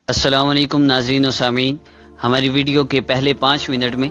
السلام علیکم ناظرین و سامعین، ہماری ویڈیو کے پہلے 5 منٹ میں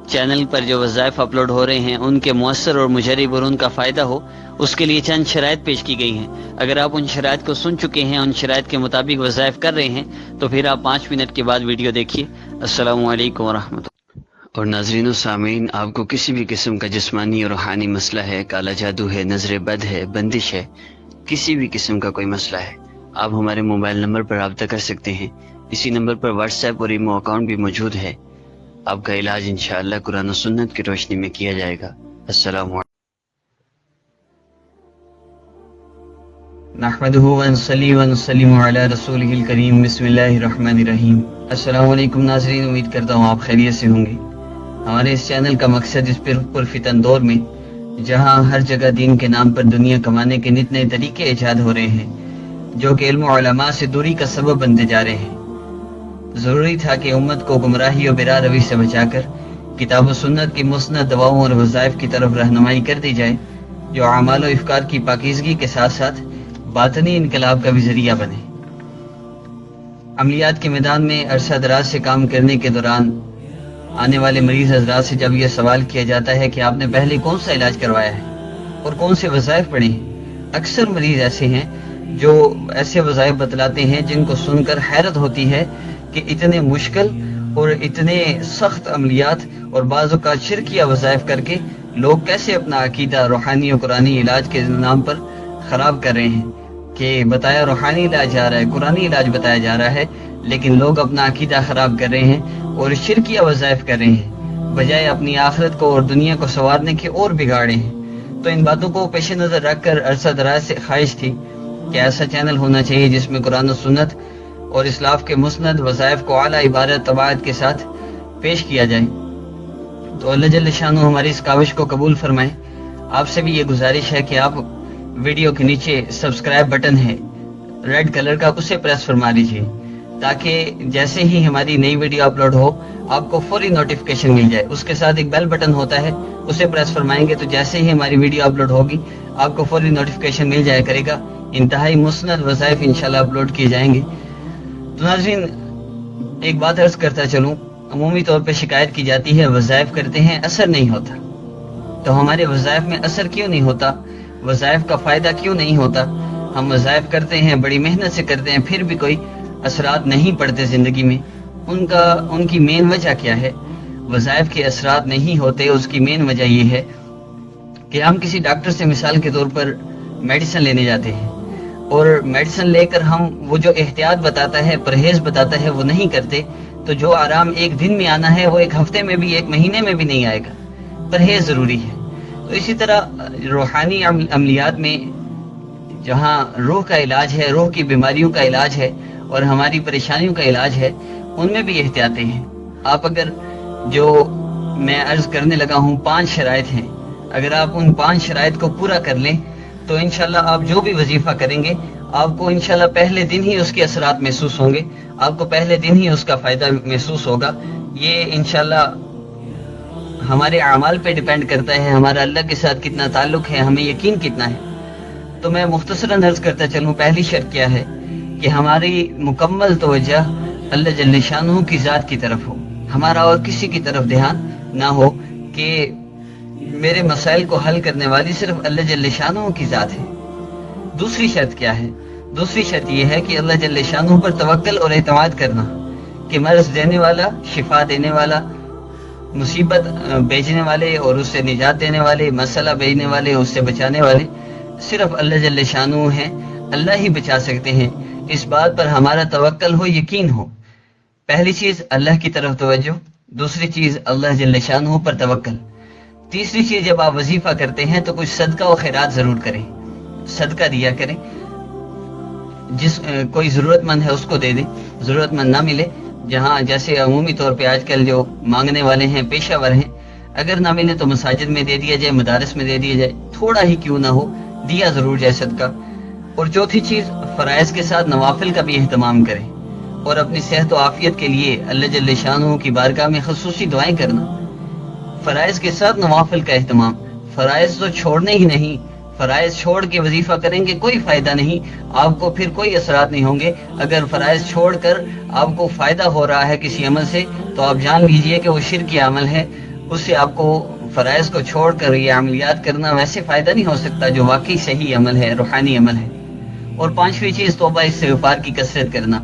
چینل پر جو وظائف اپلوڈ ہو رہے ہیں ان کے مؤثر اور مجرب اور ان کا فائدہ ہو، اس کے لیے چند شرائط پیش کی گئی ہیں۔ اگر آپ ان شرائط کو سن چکے ہیں، ان شرائط کے مطابق وظائف کر رہے ہیں، تو پھر آپ 5 منٹ کے بعد ویڈیو دیکھیے۔ السلام علیکم ورحمۃ اللہ۔ اور ناظرین و سامعین، آپ کو کسی بھی قسم کا جسمانی اور روحانی مسئلہ ہے، کالا جادو ہے، نظر بد ہے، بندش ہے، کسی بھی قسم کا کوئی مسئلہ ہے، آپ ہمارے موبائل نمبر پر رابطہ کر سکتے ہیں۔ اسی نمبر پر واٹس ایپ اور ایمو اکاؤنٹ بھی موجود ہے۔ آپ کا علاج انشاءاللہ قرآن و سنت کی روشنی میں کیا جائے گا۔ السلام علیکم۔ نحمده ونصلي ونسلم علی رسولہ الکریم، بسم اللہ الرحمن الرحیم۔ السلام علیکم ناظرین، امید کرتا ہوں آپ خیریت سے ہوں گے۔ ہمارے اس چینل کا مقصد اس پرفتن دور میں، جہاں ہر جگہ دین کے نام پر دنیا کمانے کے نت نئے طریقے ایجاد ہو رہے ہیں، جو کہ علم و علماء سے دوری کا سبب بنتے جا رہے ہیں، ضروری تھا کہ امت کو گمراہی و برا روی سے بچا کر کتاب و سنت کی مسند دواؤں اور وظائف کی طرف رہنمائی کر دی جائے، جو اعمال و افکار کی پاکیزگی کے ساتھ ساتھ باطنی انقلاب کا بھی ذریعہ بنے۔ عملیات کے میدان میں عرصہ دراز سے کام کرنے کے دوران آنے والے مریض حضرات سے جب یہ سوال کیا جاتا ہے کہ آپ نے پہلے کون سا علاج کروایا ہے اور کون سے وظائف پڑھے ہیں، اکثر مریض ایسے ہیں جو ایسے وظائف بتلاتے ہیں جن کو سن کر حیرت ہوتی ہے کہ اتنے مشکل اور اتنے سخت عملیات اور بعض اوقات شرکیہ وظائف کر کے لوگ کیسے اپنا عقیدہ روحانی و قرآنی علاج کے نام پر خراب کر رہے ہیں، کہ بتایا روحانی علاج جا رہا ہے، قرآنی علاج بتایا جا رہا ہے، لیکن لوگ اپنا عقیدہ خراب کر رہے ہیں اور شرکیہ وظائف کر رہے ہیں، بجائے اپنی آخرت کو اور دنیا کو سنوارنے کے اور بگاڑے ہیں۔ تو ان باتوں کو پیش نظر رکھ کر عرصہ دراز سے خواہش تھی کہ ایسا چینل ہونا چاہیے جس میں قرآن و سنت اور اسلاف کے مسند وظائف کو اعلیٰ عبارت طباعت کے ساتھ پیش کیا جائے۔ تو اللہ جل شانہ ہماری اس کاوش کو قبول فرمائے۔ آپ سے بھی یہ گزارش ہے کہ آپ ویڈیو کے نیچے سبسکرائب بٹن ہے ریڈ کلر کا، اسے پریس فرما لیجیے، تاکہ جیسے ہی ہماری نئی ویڈیو اپلوڈ ہو آپ کو فوری نوٹیفیکیشن مل جائے۔ اس کے ساتھ ایک بیل بٹن ہوتا ہے، اسے پریس فرمائیں گے تو جیسے ہی ہماری ویڈیو اپلوڈ ہوگی آپ کو فوری نوٹیفیکیشن مل جایا کرے گا۔ انتہائی مسند وظائف انشاءاللہ اپلوڈ کیے جائیں گے۔ تو ناظرین، ایک بات عرض کرتا چلوں، عمومی طور پہ شکایت کی جاتی ہے وظائف کرتے ہیں اثر نہیں ہوتا، تو ہمارے وظائف میں اثر کیوں نہیں ہوتا؟ وظائف کا فائدہ کیوں نہیں ہوتا؟ ہم وظائف کرتے ہیں، بڑی محنت سے کرتے ہیں، پھر بھی کوئی اثرات نہیں پڑتے زندگی میں۔ ان کی مین وجہ کیا ہے؟ وظائف کے اثرات نہیں ہوتے، اس کی مین وجہ یہ ہے کہ ہم کسی ڈاکٹر سے مثال کے طور پر میڈیسن لینے جاتے ہیں، اور میڈیسن لے کر ہم وہ جو احتیاط بتاتا ہے، پرہیز بتاتا ہے، وہ نہیں کرتے، تو جو آرام ایک دن میں آنا ہے وہ ایک ہفتے میں بھی، ایک مہینے میں بھی نہیں آئے گا۔ پرہیز ضروری ہے۔ تو اسی طرح روحانی عملیات میں جہاں روح کا علاج ہے، روح کی بیماریوں کا علاج ہے اور ہماری پریشانیوں کا علاج ہے، ان میں بھی احتیاطیں ہیں۔ آپ اگر جو میں عرض کرنے لگا ہوں 5 شرائط ہیں، اگر آپ ان 5 شرائط کو پورا کر لیں تو انشاءاللہ آپ جو بھی وظیفہ کریں گے آپ کو انشاءاللہ پہلے دن ہی اس کے اثرات محسوس ہوں گے، آپ کو پہلے دن ہی اس کا فائدہ محسوس ہوگا۔ یہ انشاءاللہ ہمارے اعمال پہ ڈیپینڈ کرتا ہے، ہمارا اللہ کے ساتھ کتنا تعلق ہے، ہمیں یقین کتنا ہے۔ تو میں مختصراً عرض کرتا چلوں، پہلی شرط کیا ہے کہ ہماری مکمل توجہ اللہ جل شانہ کی ذات کی طرف ہو، ہمارا اور کسی کی طرف دھیان نہ ہو کہ میرے مسائل کو حل کرنے والی صرف اللہ جل شانہ کی ذات ہے۔ دوسری شرط کیا ہے؟ دوسری شرط یہ ہے کہ اللہ جل شانہ پر توکل اور اعتماد کرنا، کہ مرض دینے والا، شفا دینے والا، مصیبت بھیجنے والے اور اس سے نجات دینے والے، مسئلہ بھیجنے والے، اس سے بچانے والے صرف اللہ جل شانہ ہیں، اللہ ہی بچا سکتے ہیں۔ اس بات پر ہمارا توکل ہو، یقین ہو۔ پہلی چیز اللہ کی طرف توجہ، دوسری چیز اللہ جل شانہ پر توکل، تیسری چیز جب آپ وظیفہ کرتے ہیں تو کچھ صدقہ و خیرات ضرور کریں، صدقہ دیا کریں، کوئی ضرورت مند ہے اس کو دے دیں، ضرورت مند نہ ملے، جہاں جیسے عمومی طور پہ آج کل جو مانگنے والے ہیں پیشہ ور ہیں، اگر نہ ملے تو مساجد میں دے دیا جائے، مدارس میں دے دیا جائے، تھوڑا ہی کیوں نہ ہو دیا ضرور جائے صدقہ۔ اور چوتھی چیز، فرائض کے ساتھ نوافل کا بھی اہتمام کریں، اور اپنی صحت و عافیت کے لیے اللہ جل شانہ کی بارگاہ میں خصوصی دعائیں کرنا۔ فرائض کے ساتھ نوافل کا اہتمام، فرائض تو چھوڑنے ہی نہیں، فرائض چھوڑ کے وظیفہ کریں گے کوئی فائدہ نہیں، آپ کو پھر کوئی اثرات نہیں ہوں گے۔ اگر فرائض چھوڑ کر آپ کو فائدہ ہو رہا ہے کسی عمل سے تو آپ جان لیجئے کہ وہ شرکی عمل ہے، اس سے آپ کو فرائض کو چھوڑ کر یہ عملیات کرنا ویسے فائدہ نہیں ہو سکتا جو واقعی صحیح عمل ہے، روحانی عمل ہے۔ اور پانچویں چیز توبہ استغفار کی کثرت کرنا۔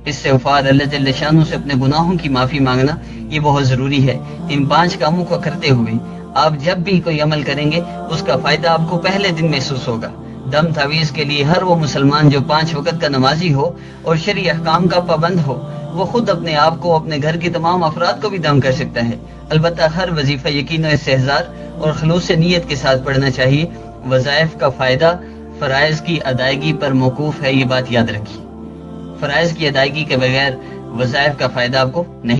استغفار، اللہ جل شانہ سے اپنے گناہوں کی معافی مانگنا، یہ بہت ضروری ہے۔ ان 5 کاموں کو کرتے ہوئے آپ جب بھی کوئی عمل کریں گے اس کا فائدہ آپ کو پہلے دن محسوس ہوگا۔ دم تعویذ کے لیے ہر وہ مسلمان جو 5 وقت کا نمازی ہو اور شرعی احکام کا پابند ہو، وہ خود اپنے آپ کو، اپنے گھر کے تمام افراد کو بھی دم کر سکتا ہے۔ البتہ ہر وظیفہ یقین و استحضار اور خلوص نیت کے ساتھ پڑھنا چاہیے۔ وظائف کا فائدہ فرائض کی ادائیگی پر موقوف ہے، یہ بات یاد رکھیے۔ فرائض کی ادائیگی کے بغیر وظائف کا فائدہ آپ کو نہیں۔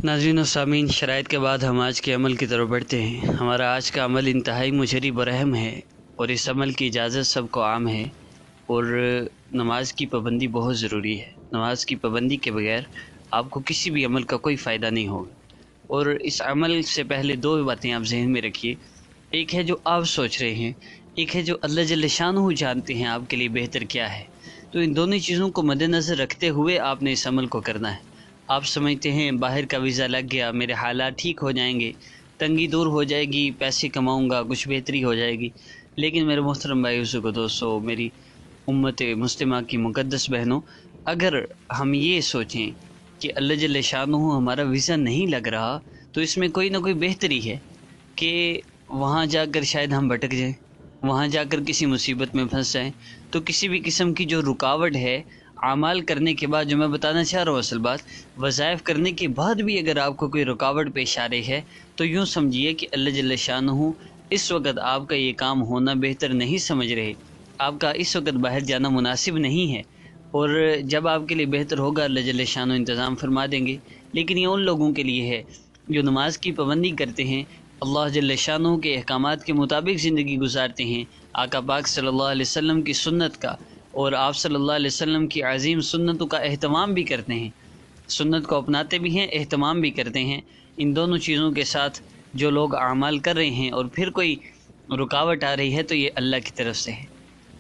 ناظرین و سامعین، شرائط کے بعد ہم آج کے عمل کی طرف بڑھتے ہیں۔ ہمارا آج کا عمل انتہائی مجرب و رحم ہے اور اس عمل کی اجازت سب کو عام ہے، اور نماز کی پابندی بہت ضروری ہے۔ نماز کی پابندی کے بغیر آپ کو کسی بھی عمل کا کوئی فائدہ نہیں ہوگا۔ اور اس عمل سے پہلے 2 باتیں آپ ذہن میں رکھیے، ایک ہے جو آپ سوچ رہے ہیں، ایک ہے جو اللہ جل شانہ جانتے ہیں آپ کے لیے بہتر کیا ہے۔ تو ان دونوں چیزوں کو مد نظر رکھتے ہوئے آپ نے اس عمل کو کرنا ہے۔ آپ سمجھتے ہیں باہر کا ویزا لگ گیا، میرے حالات ٹھیک ہو جائیں گے، تنگی دور ہو جائے گی، پیسے کماؤں گا، کچھ بہتری ہو جائے گی۔ لیکن میرے محترم بھائیو کو دوستو، میری امت مسلمہ کی مقدس بہنوں، اگر ہم یہ سوچیں کہ اللہ جل شانہ ہمارا ویزا نہیں لگ رہا تو اس میں کوئی نہ کوئی بہتری ہے کہ وہاں جا کر شاید ہم بھٹک جائیں، وہاں جا کر کسی مصیبت میں پھنس جائیں، تو کسی بھی قسم کی جو رکاوٹ ہے اعمال کرنے کے بعد، جو میں بتانا چاہ رہا ہوں اصل بات، وظائف کرنے کے بعد بھی اگر آپ کو کوئی رکاوٹ پیش آ رہی ہے تو یوں سمجھیے کہ اللہ جل شانہ اس وقت آپ کا یہ کام ہونا بہتر نہیں سمجھ رہے، آپ کا اس وقت باہر جانا مناسب نہیں ہے، اور جب آپ کے لیے بہتر ہوگا اللہ جل شانہ انتظام فرما دیں گے۔ لیکن یہ ان لوگوں کے لیے ہے جو نماز کی پابندی کرتے ہیں، اللہ جل شانہ کے احکامات کے مطابق زندگی گزارتے ہیں، آقا پاک صلی اللہ علیہ وسلم کی سنت کا اور آپ صلی اللہ علیہ وسلم کی عظیم سنتوں کا اہتمام بھی کرتے ہیں، سنت کو اپناتے بھی ہیں، اہتمام بھی کرتے ہیں۔ ان دونوں چیزوں کے ساتھ جو لوگ اعمال کر رہے ہیں اور پھر کوئی رکاوٹ آ رہی ہے تو یہ اللہ کی طرف سے ہے،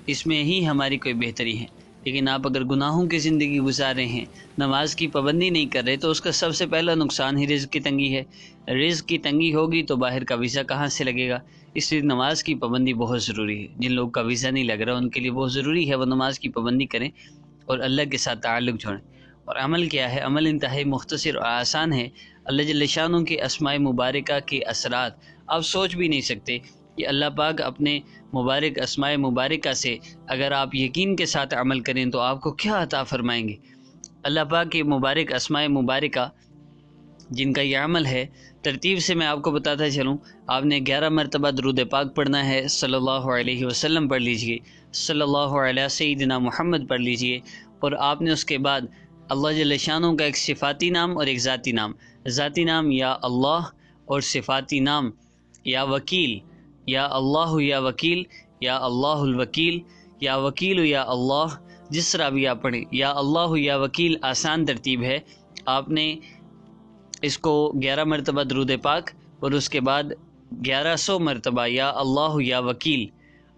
اس میں ہی ہماری کوئی بہتری ہے۔ لیکن آپ اگر گناہوں کی زندگی گزار رہے ہیں، نماز کی پابندی نہیں کر رہے، تو اس کا سب سے پہلا نقصان ہی رزق کی تنگی ہے۔ رزق کی تنگی ہوگی تو باہر کا ویزا کہاں سے لگے گا؟ اس لیے نماز کی پابندی بہت ضروری ہے۔ جن لوگ کا ویزا نہیں لگ رہا ان کے لیے بہت ضروری ہے وہ نماز کی پابندی کریں اور اللہ کے ساتھ تعلق جوڑیں۔ اور عمل کیا ہے؟ عمل انتہائی مختصر اور آسان ہے۔ اللہ جل شانہ کے اسماء مبارکہ کے اثرات آپ سوچ بھی نہیں سکتے کہ اللہ پاک اپنے مبارک اسماء مبارکہ سے اگر آپ یقین کے ساتھ عمل کریں تو آپ کو کیا عطا فرمائیں گے۔ اللہ پاک کے مبارک اسماء مبارکہ جن کا یہ عمل ہے، ترتیب سے میں آپ کو بتاتا چلوں، آپ نے 11 مرتبہ درود پاک پڑھنا ہے، صلی اللہ علیہ وسلم پڑھ لیجئے، صلی اللہ علیہ سیدنا محمد پڑھ لیجئے، اور آپ نے اس کے بعد اللہ جل شانہ کا ایک صفاتی نام اور ایک ذاتی نام، ذاتی نام یا اللہ اور صفاتی نام یا وکیل، یا اللہ یا وکیل، یا اللہ الوکیل، یا وکیل یا اللہ، جس طرح بھی آپ پڑھیں، یا اللہ یا وکیل آسان ترتیب ہے۔ آپ نے اس کو 11 مرتبہ درود پاک اور اس کے بعد 1100 مرتبہ یا اللہ یا وکیل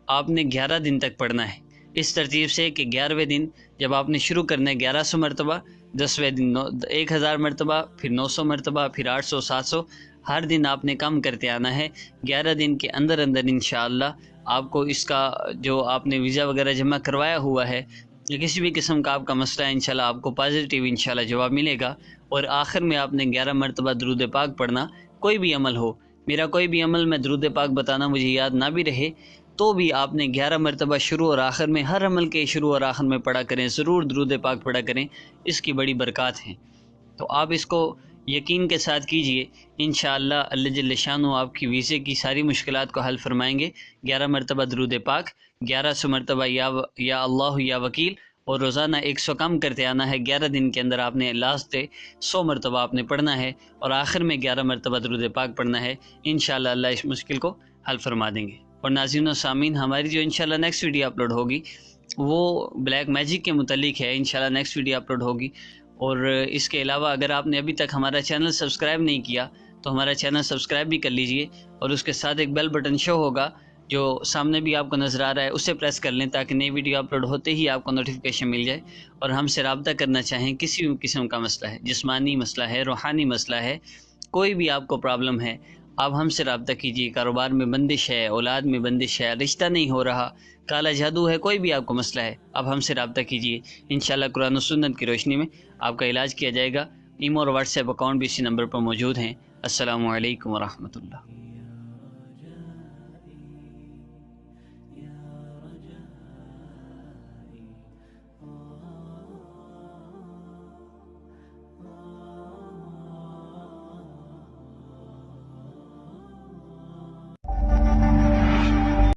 آپ نے 11 دن تک پڑھنا ہے، اس ترتیب سے کہ 11ویں دن جب آپ نے شروع کرنا ہے 1100 مرتبہ، 10ویں دن 1000 مرتبہ، پھر 900 مرتبہ، پھر 800، 700، ہر دن آپ نے کم کرتے آنا ہے۔ 11 دن کے اندر انشاءاللہ آپ کو اس کا جو آپ نے ویزا وغیرہ جمع کروایا ہوا ہے یا کسی بھی قسم کا آپ کا مسئلہ ہے، انشاءاللہ آپ کو پازیٹیو انشاءاللہ جواب ملے گا۔ اور آخر میں آپ نے 11 مرتبہ درود پاک پڑھنا۔ کوئی بھی عمل ہو، میرا کوئی بھی عمل میں درود پاک بتانا مجھے یاد نہ بھی رہے تو بھی آپ نے 11 مرتبہ شروع اور آخر میں، ہر عمل کے شروع اور آخر میں پڑھا کریں، ضرور درود پاک پڑھا کریں، اس کی بڑی برکات ہیں۔ تو آپ اس کو یقین کے ساتھ کیجئے، انشاءاللہ اللہ جل شانہ آپ کی ویزے کی ساری مشکلات کو حل فرمائیں گے۔ 11 مرتبہ درود پاک، 1100 مرتبہ یا اللہ یا وکیل، اور روزانہ 100 کم کرتے آنا ہے۔ 11 دن کے اندر آپ نے لاسٹ 100 مرتبہ آپ نے پڑھنا ہے، اور آخر میں 11 مرتبہ درود پاک پڑھنا ہے۔ انشاءاللہ اللہ اس مشکل کو حل فرما دیں گے۔ اور ناظرین و سامعین، ہماری جو انشاءاللہ نیکسٹ ویڈیو اپلوڈ ہوگی وہ بلیک میجک کے متعلق ہے، انشاءاللہ نیکسٹ ویڈیو اپلوڈ ہوگی۔ اور اس کے علاوہ اگر آپ نے ابھی تک ہمارا چینل سبسکرائب نہیں کیا تو ہمارا چینل سبسکرائب بھی کر لیجئے، اور اس کے ساتھ ایک بیل بٹن شو ہوگا جو سامنے بھی آپ کو نظر آ رہا ہے، اسے پریس کر لیں تاکہ نئی ویڈیو اپلوڈ ہوتے ہی آپ کو نوٹیفیکیشن مل جائے۔ اور ہم سے رابطہ کرنا چاہیں، کسی بھی قسم کا مسئلہ ہے، جسمانی مسئلہ ہے، روحانی مسئلہ ہے، کوئی بھی آپ کو پرابلم ہے، آپ ہم سے رابطہ کیجیے۔ کاروبار میں بندش ہے، اولاد میں بندش ہے، رشتہ نہیں ہو رہا، کالا جادو ہے، کوئی بھی آپ کو مسئلہ ہے، آپ ہم سے رابطہ کیجیے۔ انشاءاللہ قرآن و سنت کی روشنی میں آپ کا علاج کیا جائے گا۔ ایمو اور واٹس ایپ اکاؤنٹ بھی اسی نمبر پر موجود ہیں۔ السلام علیکم ورحمۃ اللہ۔